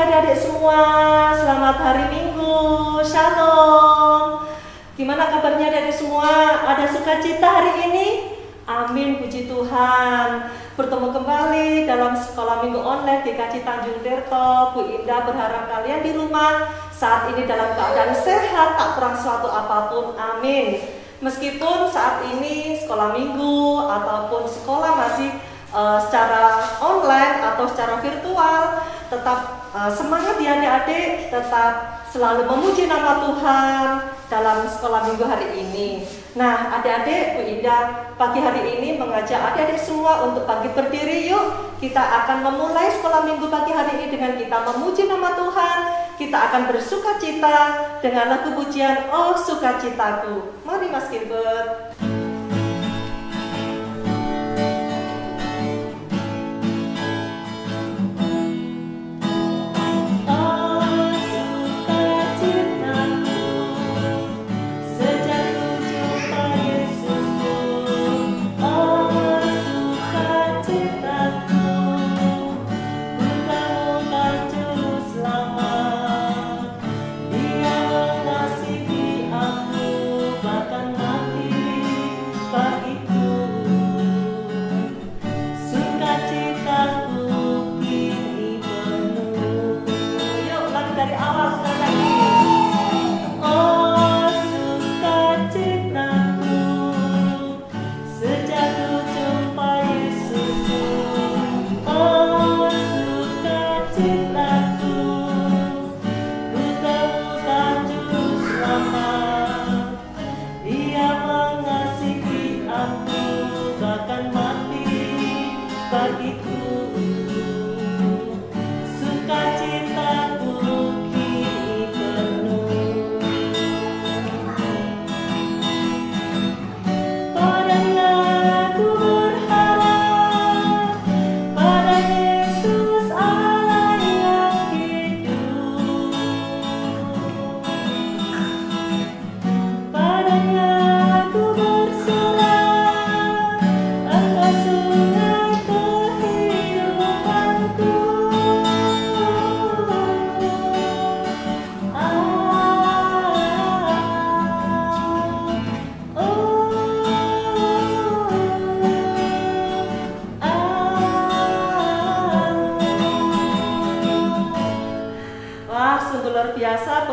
adik-adik semua, selamat hari Minggu, Shalom. Gimana kabarnya adik-adik semua? Ada sukacita hari ini? Amin, puji Tuhan. Bertemu kembali dalam sekolah minggu online GKJ Tanjung Tirto. Bu Indah berharap kalian di rumah saat ini dalam keadaan sehat, tak kurang suatu apapun, amin. Meskipun saat ini sekolah minggu ataupun sekolah masih secara online atau secara virtual, tetap semangat ya adik-adik, tetap selalu memuji nama Tuhan dalam sekolah minggu hari ini. Nah adik-adik, Bu Indah pagi hari ini mengajak adik-adik semua untuk bangkit berdiri yuk. Kita akan memulai sekolah minggu pagi hari ini dengan kita memuji nama Tuhan. Kita akan bersukacita dengan lagu pujian Oh Sukacitaku. Mari Mas Gilbert.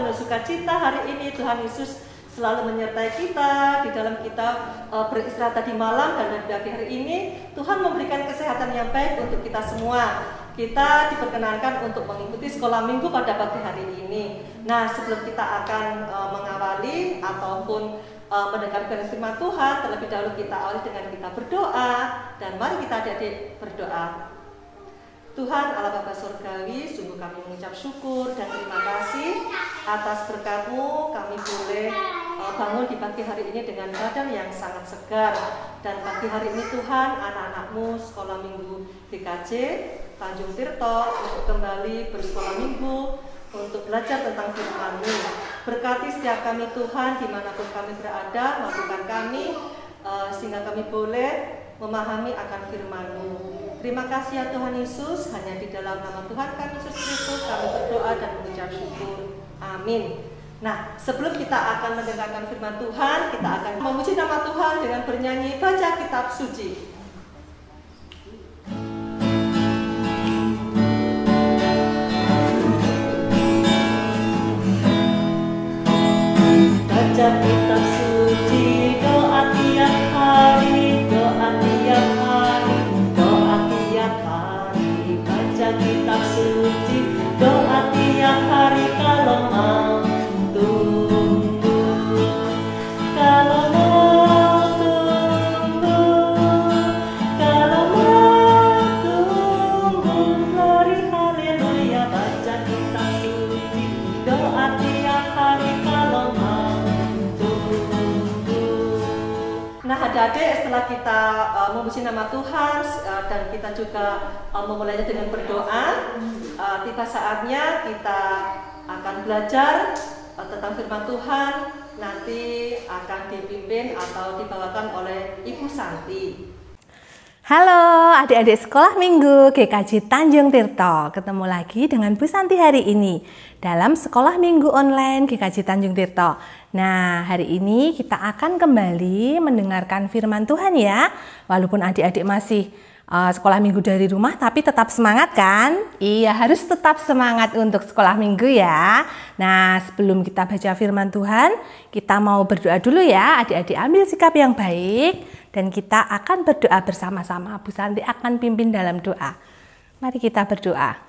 Sukacita hari ini Tuhan Yesus selalu menyertai kita di dalam kita beristirahat tadi malam dan di pagi hari ini Tuhan memberikan kesehatan yang baik untuk kita semua. Kita diperkenankan untuk mengikuti sekolah minggu pada pagi hari ini. Nah sebelum kita akan mengawali ataupun mendengarkan firman Tuhan, terlebih dahulu kita awali dengan kita berdoa dan mari kita adik-adik berdoa. Tuhan Allah Bapa Surgawi, sungguh kami mengucap syukur dan terima kasih atas berkat-Mu. Kami boleh bangun di pagi hari ini dengan badan yang sangat segar. Dan pagi hari ini Tuhan, anak-anak-Mu sekolah minggu GKJ Tanjung Tirto untuk kembali bersekolah minggu untuk belajar tentang firman-Mu. Berkati setiap kami Tuhan dimanapun kami berada, mampukan kami sehingga kami boleh memahami akan firman-Mu. Terima kasih ya Tuhan Yesus, hanya di dalam nama Tuhan kami Yesus Kristus kami berdoa dan mengucap syukur. Amin. Nah, sebelum kita akan mendengarkan firman Tuhan, kita akan memuji nama Tuhan dengan bernyanyi baca kitab suci. Baca kitab suci, doa tiap hari, doa tiap hari. Kitab suci, doa tiap hari kalau mau tunggu, kalau mau tunggu, kalau mau tunggu, glory haleluya. Baca kitab suci, doa tiap hari kalau mau tunggu. Nah adik-adik, setelah kita memuji nama Tuhan dan kita juga memulainya dengan berdoa, tiba saatnya kita akan belajar tentang firman Tuhan. Nanti akan dipimpin atau dibawakan oleh Ibu Santi. Halo adik-adik sekolah minggu GKJ Tanjung Tirto. Ketemu lagi dengan Bu Santi hari ini dalam sekolah minggu online GKJ Tanjung Tirto. Nah, hari ini kita akan kembali mendengarkan firman Tuhan ya. Walaupun adik-adik masih sekolah minggu dari rumah, tapi tetap semangat kan? Iya, harus tetap semangat untuk sekolah minggu ya. Nah, sebelum kita baca firman Tuhan, kita mau berdoa dulu ya. Adik-adik ambil sikap yang baik dan kita akan berdoa bersama-sama. Bu Santi akan pimpin dalam doa. Mari kita berdoa.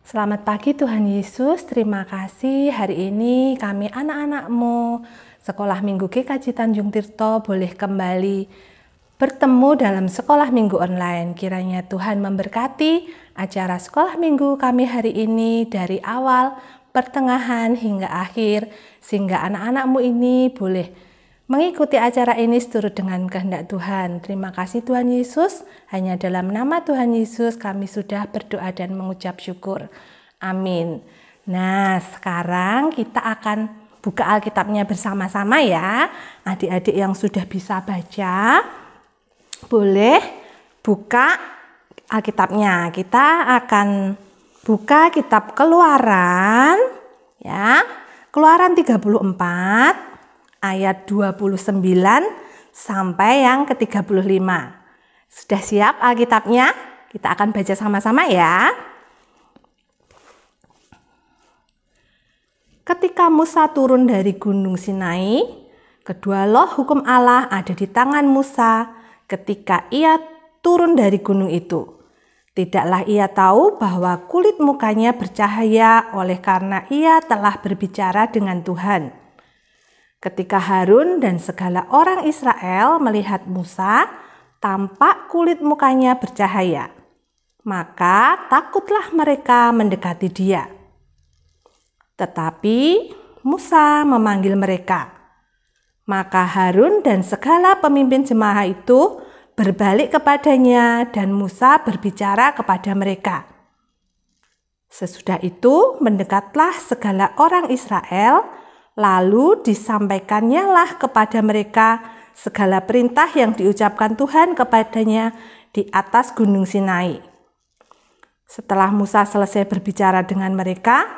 Selamat pagi Tuhan Yesus, terima kasih hari ini kami anak-anak-Mu sekolah minggu GKJ Tanjung Tirto boleh kembali bertemu dalam sekolah minggu online. Kiranya Tuhan memberkati acara sekolah minggu kami hari ini dari awal, pertengahan hingga akhir, sehingga anak-anak-Mu ini boleh mengikuti acara ini seturut dengan kehendak Tuhan. Terima kasih Tuhan Yesus, hanya dalam nama Tuhan Yesus kami sudah berdoa dan mengucap syukur. Amin. Nah, sekarang kita akan buka Alkitabnya bersama-sama ya. Adik-adik yang sudah bisa baca, boleh buka Alkitabnya. Kita akan buka kitab Keluaran ya. Keluaran 34 ayat 29 sampai yang ke-35. Sudah siap Alkitabnya? Kita akan baca sama-sama ya. Ketika Musa turun dari gunung Sinai, kedua loh hukum Allah ada di tangan Musa ketika ia turun dari gunung itu. Tidaklah ia tahu bahwa kulit mukanya bercahaya oleh karena ia telah berbicara dengan Tuhan. Ketika Harun dan segala orang Israel melihat Musa, tampak kulit mukanya bercahaya. Maka takutlah mereka mendekati dia. Tetapi Musa memanggil mereka. Maka Harun dan segala pemimpin jemaah itu berbalik kepadanya dan Musa berbicara kepada mereka. Sesudah itu mendekatlah segala orang Israel, lalu disampaikannya lah kepada mereka segala perintah yang diucapkan Tuhan kepadanya di atas gunung Sinai. Setelah Musa selesai berbicara dengan mereka,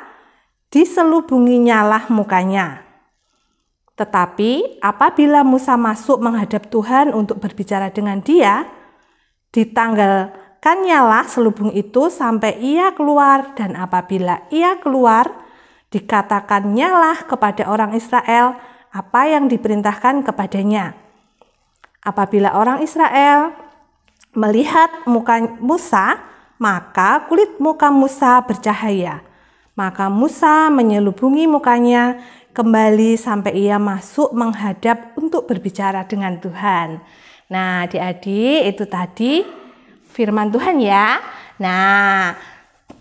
diselubunginya lah mukanya. Tetapi apabila Musa masuk menghadap Tuhan untuk berbicara dengan dia, ditanggalkannya lah selubung itu sampai ia keluar, dan apabila ia keluar, dikatakannya lah kepada orang Israel apa yang diperintahkan kepadanya. Apabila orang Israel melihat muka Musa, maka kulit muka Musa bercahaya. Maka Musa menyelubungi mukanya kembali sampai ia masuk menghadap untuk berbicara dengan Tuhan. Nah, adik-adik, itu tadi firman Tuhan ya. Nah,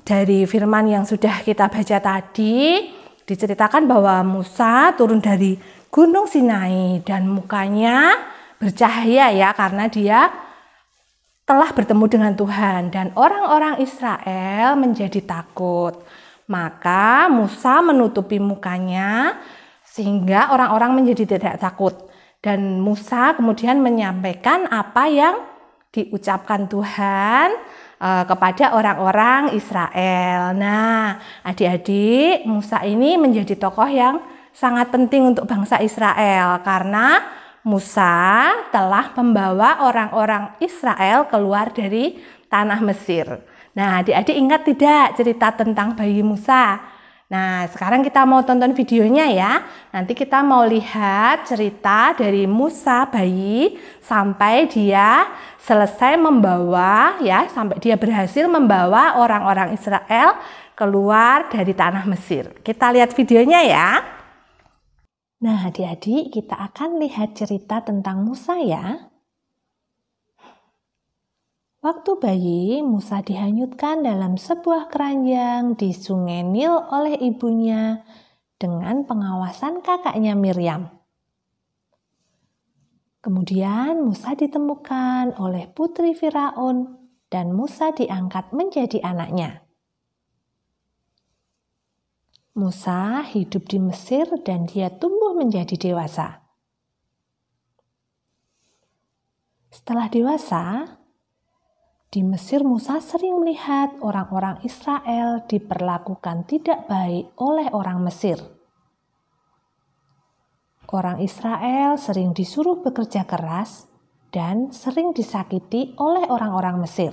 dari firman yang sudah kita baca tadi, diceritakan bahwa Musa turun dari gunung Sinai dan mukanya bercahaya ya, karena dia telah bertemu dengan Tuhan dan orang-orang Israel menjadi takut. Maka Musa menutupi mukanya sehingga orang-orang menjadi tidak takut. Dan Musa kemudian menyampaikan apa yang diucapkan Tuhan kepada orang-orang Israel. Nah, adik-adik, Musa ini menjadi tokoh yang sangat penting untuk bangsa Israel karena Musa telah membawa orang-orang Israel keluar dari tanah Mesir. Nah, adik-adik ingat tidak cerita tentang bayi Musa? Nah, sekarang kita mau tonton videonya ya. Nanti kita mau lihat cerita dari Musa bayi sampai dia selesai membawa ya, sampai dia berhasil membawa orang-orang Israel keluar dari tanah Mesir. Kita lihat videonya ya. Nah, adik-adik, kita akan lihat cerita tentang Musa ya. Waktu bayi, Musa dihanyutkan dalam sebuah keranjang di Sungai Nil oleh ibunya dengan pengawasan kakaknya Miriam. Kemudian Musa ditemukan oleh putri Firaun dan Musa diangkat menjadi anaknya. Musa hidup di Mesir dan dia tumbuh menjadi dewasa. Setelah dewasa, di Mesir Musa sering melihat orang-orang Israel diperlakukan tidak baik oleh orang Mesir. Orang Israel sering disuruh bekerja keras dan sering disakiti oleh orang-orang Mesir.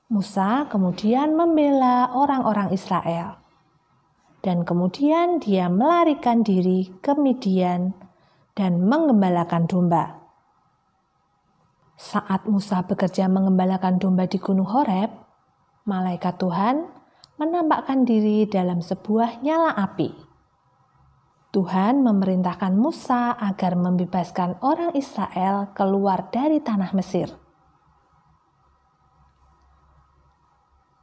Musa kemudian membela orang-orang Israel, dan kemudian dia melarikan diri ke Midian dan menggembalakan domba. Saat Musa bekerja menggembalakan domba di Gunung Horeb, malaikat Tuhan menampakkan diri dalam sebuah nyala api. Tuhan memerintahkan Musa agar membebaskan orang Israel keluar dari tanah Mesir.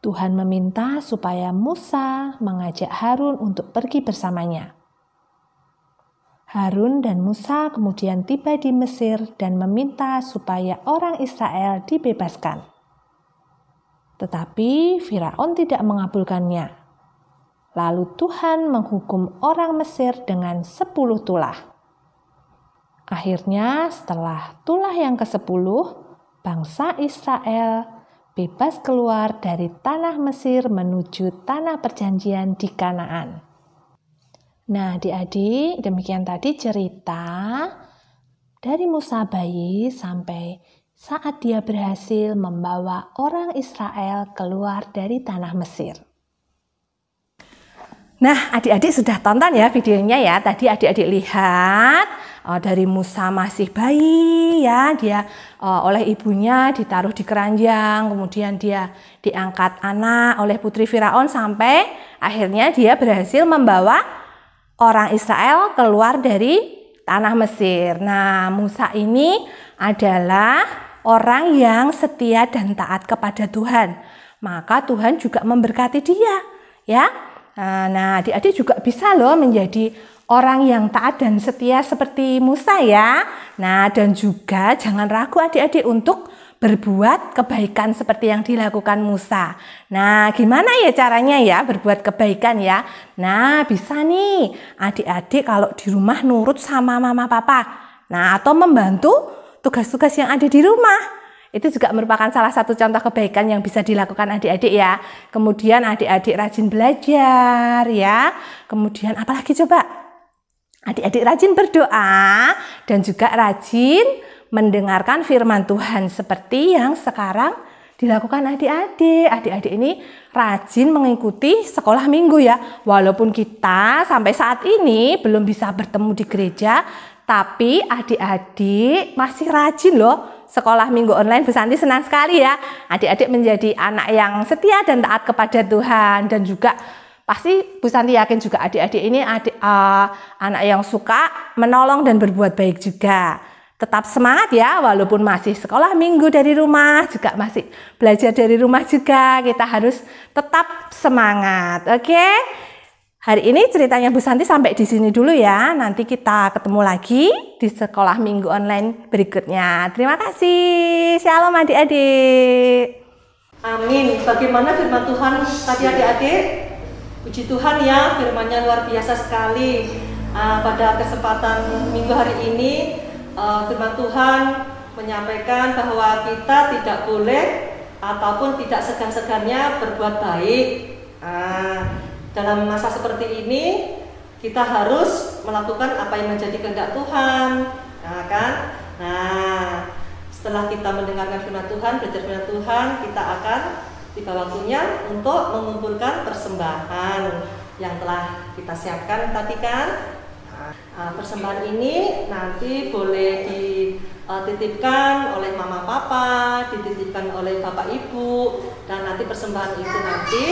Tuhan meminta supaya Musa mengajak Harun untuk pergi bersamanya. Harun dan Musa kemudian tiba di Mesir dan meminta supaya orang Israel dibebaskan. Tetapi Firaun tidak mengabulkannya. Lalu Tuhan menghukum orang Mesir dengan 10 tulah. Akhirnya setelah tulah yang ke-10, bangsa Israel bebas keluar dari tanah Mesir menuju tanah perjanjian di Kanaan. Nah, adik-adik, demikian tadi cerita dari Musa bayi sampai saat dia berhasil membawa orang Israel keluar dari tanah Mesir. Nah, adik-adik sudah tonton ya videonya ya. Tadi adik-adik lihat dari Musa masih bayi ya, dia oleh ibunya ditaruh di keranjang, kemudian dia diangkat anak oleh putri Firaun sampai akhirnya dia berhasil membawa orang Israel keluar dari tanah Mesir. Nah, Musa ini adalah orang yang setia dan taat kepada Tuhan. Maka Tuhan juga memberkati dia, ya. Nah, adik-adik juga bisa loh menjadi orang yang taat dan setia seperti Musa ya. Nah, dan juga jangan ragu adik-adik untuk berbuat kebaikan seperti yang dilakukan Musa. Nah, gimana ya caranya ya berbuat kebaikan ya? Nah, bisa nih adik-adik kalau di rumah nurut sama mama papa. Nah, atau membantu tugas-tugas yang ada di rumah. Itu juga merupakan salah satu contoh kebaikan yang bisa dilakukan adik-adik ya. Kemudian adik-adik rajin belajar ya. Kemudian apalagi coba? Adik-adik rajin berdoa dan juga rajin mendengarkan firman Tuhan seperti yang sekarang dilakukan adik-adik. Adik-adik ini rajin mengikuti sekolah minggu ya. Walaupun kita sampai saat ini belum bisa bertemu di gereja, tapi adik-adik masih rajin loh sekolah minggu online. Bu Santi senang sekali ya adik-adik menjadi anak yang setia dan taat kepada Tuhan. Dan juga pasti Bu Santi yakin juga adik-adik ini anak yang suka menolong dan berbuat baik juga. Tetap semangat ya, walaupun masih sekolah minggu dari rumah, juga masih belajar dari rumah juga, kita harus tetap semangat, oke? Hari ini ceritanya Bu Santi sampai di sini dulu ya, nanti kita ketemu lagi di sekolah minggu online berikutnya. Terima kasih, shalom adik-adik. Amin. Bagaimana firman Tuhan tadi adik-adik? Puji Tuhan ya, firman-Nya luar biasa sekali. Pada kesempatan minggu hari ini, firman Tuhan menyampaikan bahwa kita tidak boleh ataupun tidak segan-segannya berbuat baik. Dalam masa seperti ini kita harus melakukan apa yang menjadi kehendak Tuhan, setelah kita mendengarkan firman Tuhan, belajar firman Tuhan, kita akan tiba waktunya untuk mengumpulkan persembahan yang telah kita siapkan tadi kan. Persembahan ini nanti boleh dititipkan oleh mama papa, dititipkan oleh bapak ibu, dan nanti persembahan itu nanti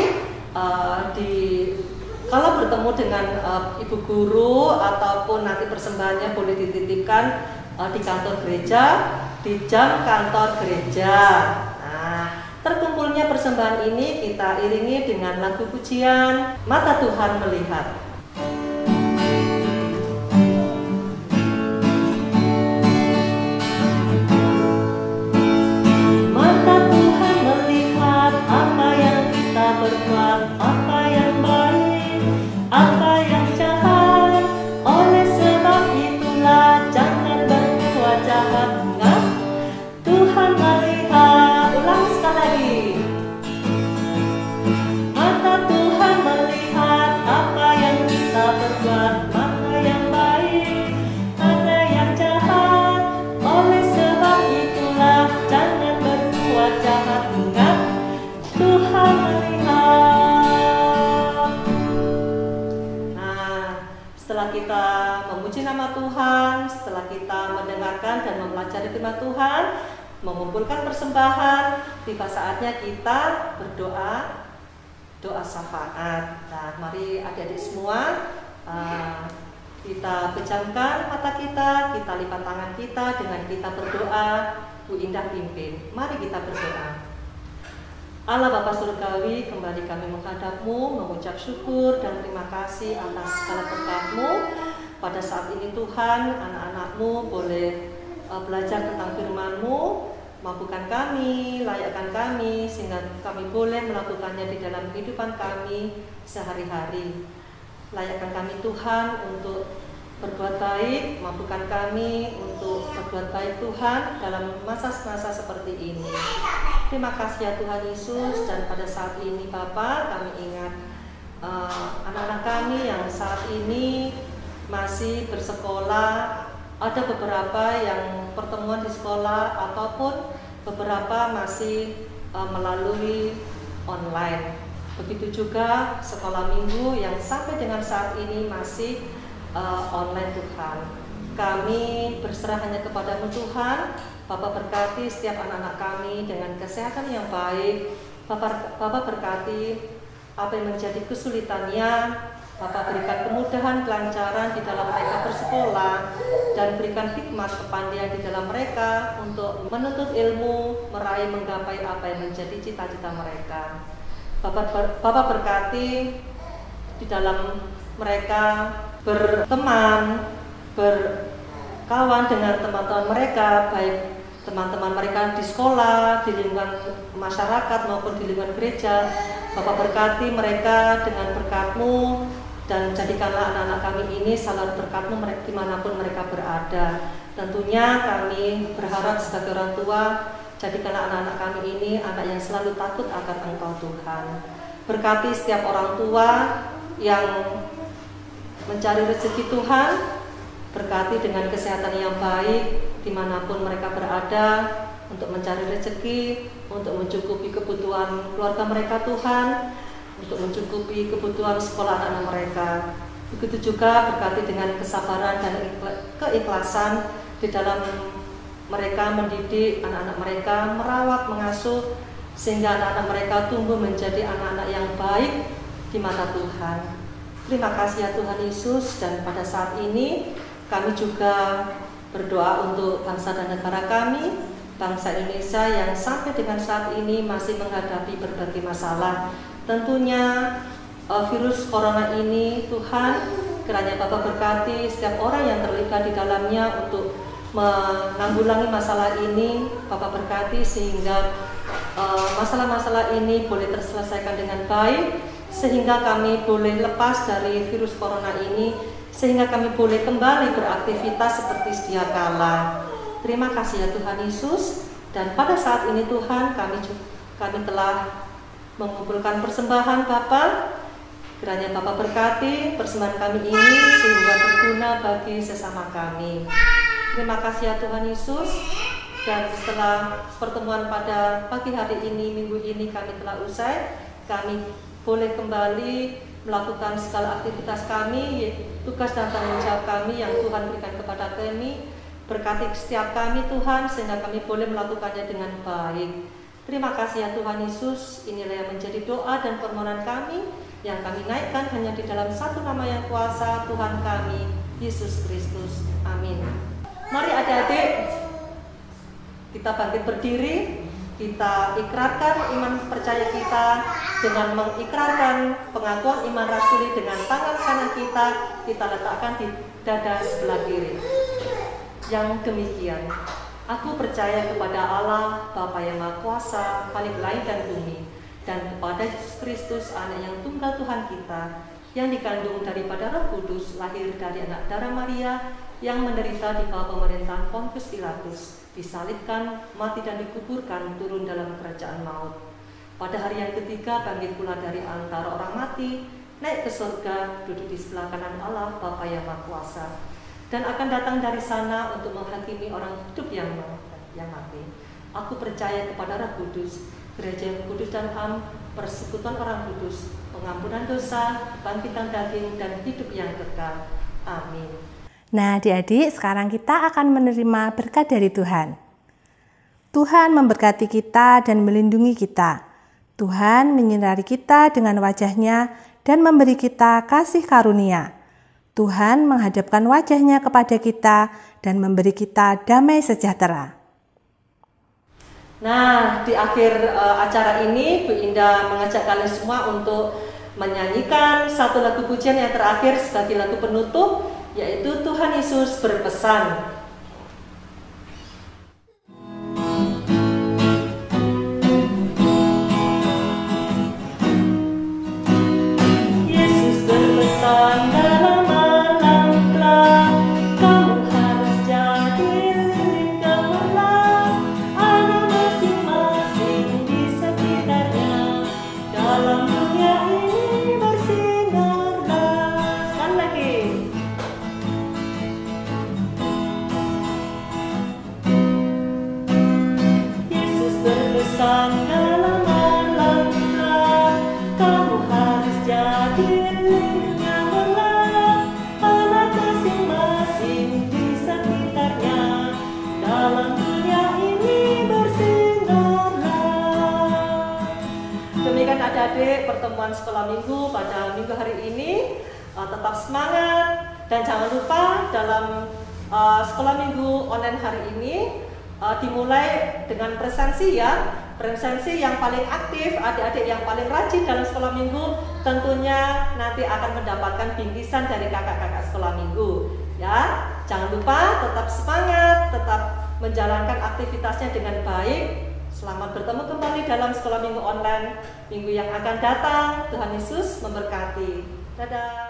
kalau bertemu dengan ibu guru ataupun nanti persembahannya boleh dititipkan di kantor gereja, di jam kantor gereja. Terkumpulnya persembahan ini kita iringi dengan lagu pujian Mata Tuhan Melihat. Mata Tuhan melihat apa yang kita berbuat, apa yang baik, apa yang jahat. Oleh sebab itulah jangan berbuat, mana yang baik, mana yang jahat. Oleh sebab itulah jangan berbuat jahat, ingat Tuhan melihat. Nah, setelah kita memuji nama Tuhan, setelah kita mendengarkan dan mempelajari firman Tuhan, mengumpulkan persembahan, tiba saatnya kita berdoa, doa syafaat. Nah, mari adik-adik semua, kita pejamkan mata kita lipat tangan kita dengan kita berdoa. Bu Indah pimpin. Mari kita berdoa. Allah Bapa Surgawi, kembali kami menghadap-Mu, mengucap syukur dan terima kasih atas segala berkat-Mu. Pada saat ini Tuhan, anak-anak-Mu boleh belajar tentang firman-Mu. Mampukan kami, layakkan kami, sehingga kami boleh melakukannya di dalam kehidupan kami sehari-hari. Layakkan kami Tuhan untuk berbuat baik, mampukan kami untuk berbuat baik Tuhan dalam masa-masa seperti ini. Terima kasih ya Tuhan Yesus, dan pada saat ini Bapa, kami ingat anak-anak kami yang saat ini masih bersekolah. Ada beberapa yang pertemuan di sekolah ataupun beberapa masih melalui online. Begitu juga sekolah minggu yang sampai dengan saat ini masih online Tuhan. Kami berserah hanya kepada-Mu Tuhan. Bapa berkati setiap anak-anak kami dengan kesehatan yang baik. Bapa berkati apa yang menjadi kesulitannya. Bapa berikan kemudahan, kelancaran di dalam mereka bersekolah, dan berikan hikmat kepandaian di dalam mereka untuk menuntut ilmu, meraih menggapai apa yang menjadi cita-cita mereka. Bapa berkati di dalam mereka berteman, berkawan dengan teman-teman mereka, baik teman-teman mereka di sekolah, di lingkungan masyarakat maupun di lingkungan gereja. Bapa berkati mereka dengan berkat-Mu, dan jadikanlah anak-anak kami ini selalu berkat-Mu dimanapun mereka berada. Tentunya kami berharap sebagai orang tua, jadikanlah anak-anak kami ini anak yang selalu takut akan Engkau Tuhan. Berkati setiap orang tua yang mencari rezeki Tuhan, berkati dengan kesehatan yang baik dimanapun mereka berada, untuk mencari rezeki, untuk mencukupi kebutuhan keluarga mereka Tuhan, untuk mencukupi kebutuhan sekolah anak-anak mereka. Begitu juga berkati dengan kesabaran dan keikhlasan di dalam mereka mendidik anak-anak mereka, merawat, mengasuh, sehingga anak-anak mereka tumbuh menjadi anak-anak yang baik di mata Tuhan. Terima kasih ya Tuhan Yesus, dan pada saat ini kami juga berdoa untuk bangsa dan negara kami, bangsa Indonesia yang sampai dengan saat ini masih menghadapi berbagai masalah. Tentunya virus corona ini, Tuhan, kiranya Bapa berkati setiap orang yang terlibat di dalamnya untuk menanggulangi masalah ini. Bapa berkati sehingga masalah-masalah ini boleh terselesaikan dengan baik, sehingga kami boleh lepas dari virus corona ini, sehingga kami boleh kembali beraktivitas seperti sedia kala. Terima kasih ya Tuhan Yesus, dan pada saat ini Tuhan kami telah mengumpulkan persembahan Bapa. Kiranya Bapa berkati persembahan kami ini sehingga berguna bagi sesama kami. Terima kasih ya Tuhan Yesus, dan setelah pertemuan pada pagi hari ini, minggu ini kami telah usai, kami boleh kembali melakukan segala aktivitas kami, tugas dan tanggung jawab kami yang Tuhan berikan kepada kami. Berkati setiap kami Tuhan, sehingga kami boleh melakukannya dengan baik. Terima kasih ya Tuhan Yesus. Inilah yang menjadi doa dan permohonan kami, yang kami naikkan hanya di dalam satu nama yang kuasa, Tuhan kami, Yesus Kristus. Amin. Mari adik-adik, kita bangkit berdiri, kita ikrarkan iman percaya kita dengan mengikrarkan pengakuan iman rasuli dengan tangan kanan kita letakkan di dada sebelah kiri. Yang demikian, aku percaya kepada Allah, Bapa yang Maha Kuasa, Khalik langit dan bumi, dan kepada Yesus Kristus, Anak yang tunggal Tuhan kita, yang dikandung daripada Roh Kudus, lahir dari anak darah Maria, yang menderita di bawah pemerintahan Pontius Pilatus, disalibkan, mati dan dikuburkan, turun dalam kerajaan maut. Pada hari yang ketiga bangkit pula dari antara orang mati, naik ke surga, duduk di sebelah kanan Allah, Bapa yang Maha Kuasa, dan akan datang dari sana untuk menghakimi orang hidup yang mati. Aku percaya kepada Roh Kudus, gereja yang kudus dan am, persekutuan orang kudus, pengampunan dosa, kebangkitan daging, dan hidup yang kekal. Amin. Nah, adik-adik, sekarang kita akan menerima berkat dari Tuhan. Tuhan memberkati kita dan melindungi kita. Tuhan menyinari kita dengan wajah-Nya dan memberi kita kasih karunia. Tuhan menghadapkan wajah-Nya kepada kita dan memberi kita damai sejahtera. Nah, di akhir acara ini, Bu Indah mengajak kalian semua untuk menyanyikan satu lagu pujian yang terakhir sebagai lagu penutup, yaitu Tuhan Yesus berpesan. Adik-adik, pertemuan sekolah minggu pada minggu hari ini tetap semangat, dan jangan lupa dalam sekolah minggu online hari ini dimulai dengan presensi ya. Presensi yang paling aktif, adik-adik yang paling rajin dalam sekolah minggu tentunya nanti akan mendapatkan bingkisan dari kakak-kakak sekolah minggu ya. Jangan lupa tetap semangat, tetap menjalankan aktivitasnya dengan baik. Selamat bertemu kembali dalam sekolah minggu online minggu yang akan datang. Tuhan Yesus memberkati. Dadah.